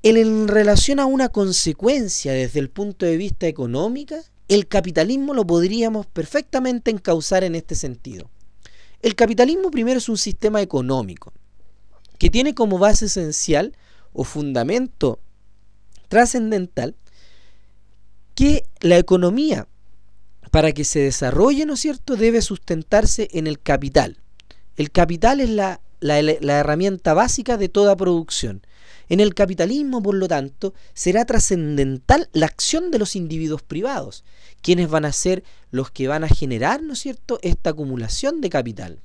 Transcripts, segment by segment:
En relación a una consecuencia desde el punto de vista económico, el capitalismo lo podríamos perfectamente encauzar en este sentido. El capitalismo primero es un sistema económico que tiene como base esencial o fundamento trascendental que la economía, para que se desarrolle, ¿no es cierto?, debe sustentarse en el capital. El capital es la herramienta básica de toda producción. En el capitalismo, por lo tanto, será trascendental la acción de los individuos privados, quienes van a ser los que van a generar, ¿no es cierto?, esta acumulación de capital.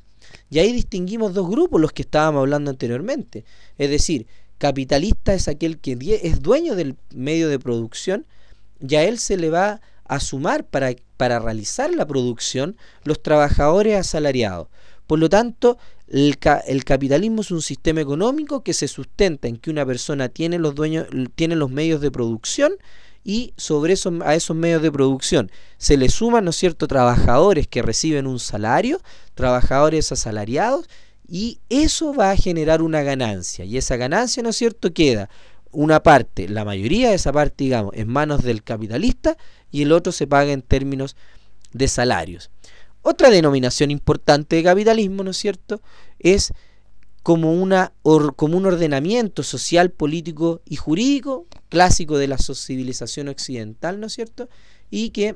Y ahí distinguimos dos grupos, los que estábamos hablando anteriormente. Es decir, capitalista es aquel que es dueño del medio de producción, y a él se le va a sumar para realizar la producción los trabajadores asalariados. Por lo tanto, el capitalismo es un sistema económico que se sustenta en que una persona tiene los medios de producción, y a esos medios de producción se le suman, ¿no es cierto?, trabajadores que reciben un salario, trabajadores asalariados, y eso va a generar una ganancia, y esa ganancia, ¿no es cierto?, queda una parte, la mayoría de esa parte, digamos, en manos del capitalista, y el otro se paga en términos de salarios. Otra denominación importante de capitalismo, ¿no es cierto?, es como un ordenamiento social, político y jurídico clásico de la civilización occidental, ¿no es cierto?, y que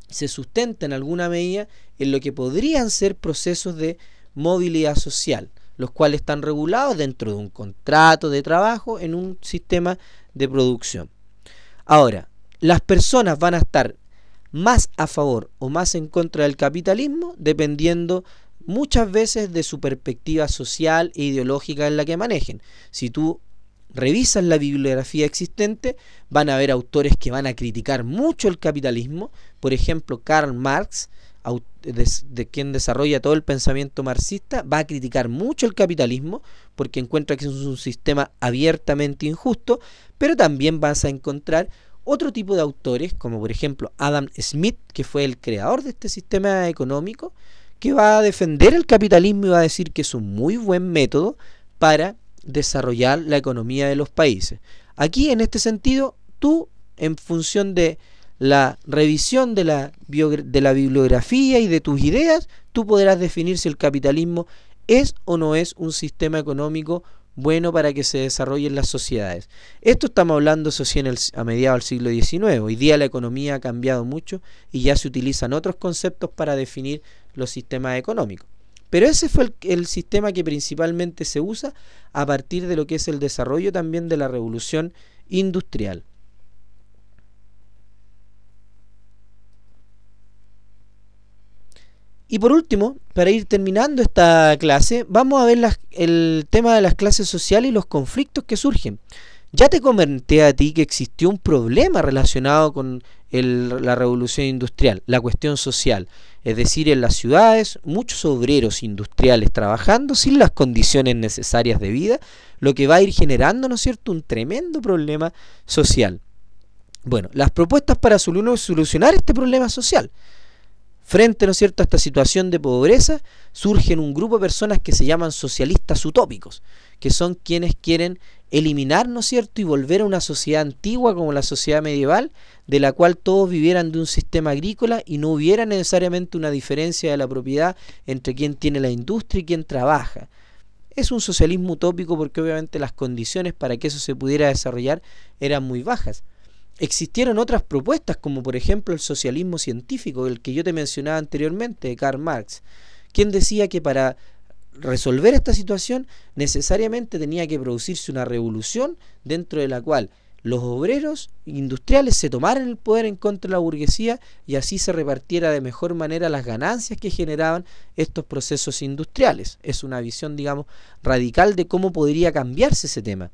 se sustenta en alguna medida en lo que podrían ser procesos de movilidad social, los cuales están regulados dentro de un contrato de trabajo en un sistema de producción. Ahora, las personas van a estar más a favor o más en contra del capitalismo dependiendo muchas veces de su perspectiva social e ideológica en la que manejen. Si tú revisas la bibliografía existente, van a haber autores que van a criticar mucho el capitalismo. Por ejemplo, Karl Marx, de quien desarrolla todo el pensamiento marxista, va a criticar mucho el capitalismo porque encuentra que es un sistema abiertamente injusto, pero también vas a encontrar otro tipo de autores, como por ejemplo Adam Smith, que fue el creador de este sistema económico, que va a defender el capitalismo y va a decir que es un muy buen método para desarrollar la economía de los países. Aquí, en este sentido, tú, en función de la revisión de la bibliografía y de tus ideas, tú podrás definir si el capitalismo es o no es un sistema económico bueno para que se desarrollen las sociedades. Esto estamos hablando, eso sí, a mediados del siglo XIX. Hoy día la economía ha cambiado mucho y ya se utilizan otros conceptos para definir los sistemas económicos. Pero ese fue el sistema que principalmente se usa a partir de lo que es el desarrollo también de la revolución industrial. Y por último, para ir terminando esta clase, vamos a ver el tema de las clases sociales y los conflictos que surgen. Ya te comenté a ti que existió un problema relacionado con la revolución industrial, la cuestión social. Es decir, en las ciudades, muchos obreros industriales trabajando sin las condiciones necesarias de vida, lo que va a ir generando, ¿no es cierto?, un tremendo problema social. Bueno, las propuestas para solucionar este problema social. Frente, ¿no es cierto?, a esta situación de pobreza, surgen un grupo de personas que se llaman socialistas utópicos, que son quienes quieren eliminar, ¿no es cierto?, y volver a una sociedad antigua como la sociedad medieval, de la cual todos vivieran de un sistema agrícola y no hubiera necesariamente una diferencia de la propiedad entre quien tiene la industria y quien trabaja. Es un socialismo utópico porque obviamente las condiciones para que eso se pudiera desarrollar eran muy bajas. Existieron otras propuestas, como por ejemplo el socialismo científico, el que yo te mencionaba anteriormente, de Karl Marx, quien decía que para resolver esta situación necesariamente tenía que producirse una revolución dentro de la cual los obreros industriales se tomaran el poder en contra de la burguesía y así se repartiera de mejor manera las ganancias que generaban estos procesos industriales. Es una visión, digamos, radical de cómo podría cambiarse ese tema.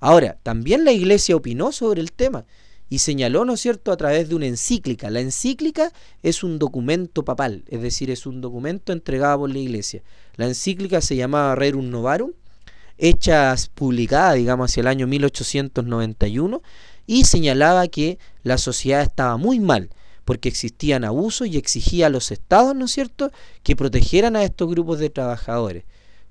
Ahora, también la Iglesia opinó sobre el tema y señaló, ¿no es cierto?, a través de una encíclica. La encíclica es un documento papal, es decir, es un documento entregado por la Iglesia. La encíclica se llamaba Rerum Novarum, publicada, digamos, hacia el año 1891, y señalaba que la sociedad estaba muy mal, porque existían abusos y exigía a los estados, ¿no es cierto?, que protegieran a estos grupos de trabajadores.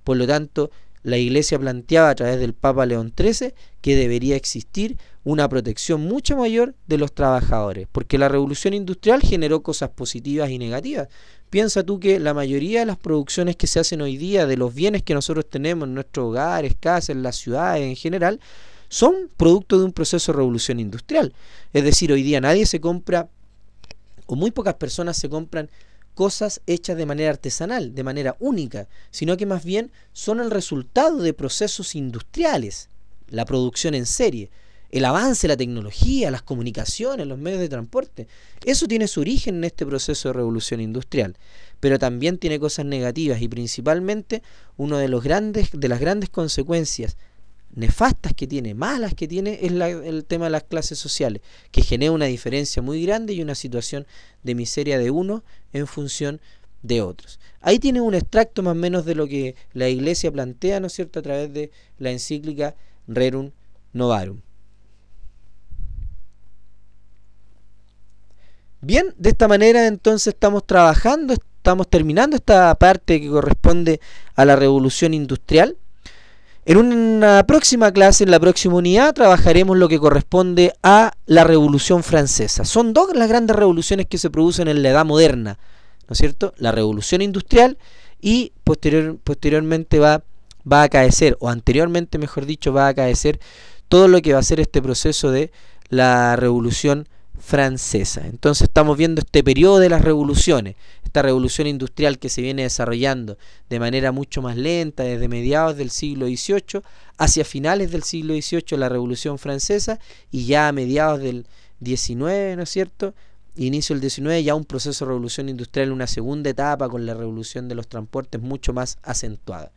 Por lo tanto, la Iglesia planteaba a través del Papa León XIII que debería existir una protección mucho mayor de los trabajadores, porque la revolución industrial generó cosas positivas y negativas. Piensa tú que la mayoría de las producciones que se hacen hoy día, de los bienes que nosotros tenemos en nuestros hogares, casas, en las ciudades en general, son producto de un proceso de revolución industrial. Es decir, hoy día nadie se compra, o muy pocas personas se compran cosas hechas de manera artesanal, de manera única, sino que más bien son el resultado de procesos industriales, la producción en serie, el avance de la tecnología, las comunicaciones, los medios de transporte. Eso tiene su origen en este proceso de revolución industrial, pero también tiene cosas negativas y principalmente uno de las grandes consecuencias nefastas que tiene, malas que tiene, es el tema de las clases sociales, que genera una diferencia muy grande y una situación de miseria de unos en función de otros. Ahí tiene un extracto más o menos de lo que la Iglesia plantea, ¿no es cierto?, a través de la encíclica Rerum Novarum. Bien, de esta manera entonces estamos terminando esta parte que corresponde a la revolución industrial. En una próxima clase, en la próxima unidad, trabajaremos lo que corresponde a la Revolución Francesa. Son dos las grandes revoluciones que se producen en la Edad Moderna, ¿no es cierto? La Revolución Industrial y posteriormente va a acaecer, o anteriormente mejor dicho, va a acaecer todo lo que va a ser este proceso de la Revolución Francesa. Entonces estamos viendo este periodo de las revoluciones, esta revolución industrial que se viene desarrollando de manera mucho más lenta desde mediados del siglo XVIII hacia finales del siglo XVIII, la Revolución Francesa, y ya a mediados del XIX, ¿no es cierto?, inicio del XIX, ya un proceso de revolución industrial, una segunda etapa con la revolución de los transportes mucho más acentuada.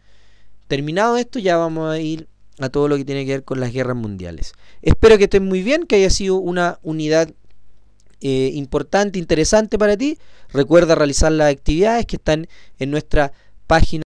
Terminado esto, ya vamos a ir a todo lo que tiene que ver con las guerras mundiales. Espero que estén muy bien, que haya sido una unidad importante, interesante para ti. Recuerda realizar las actividades que están en nuestra página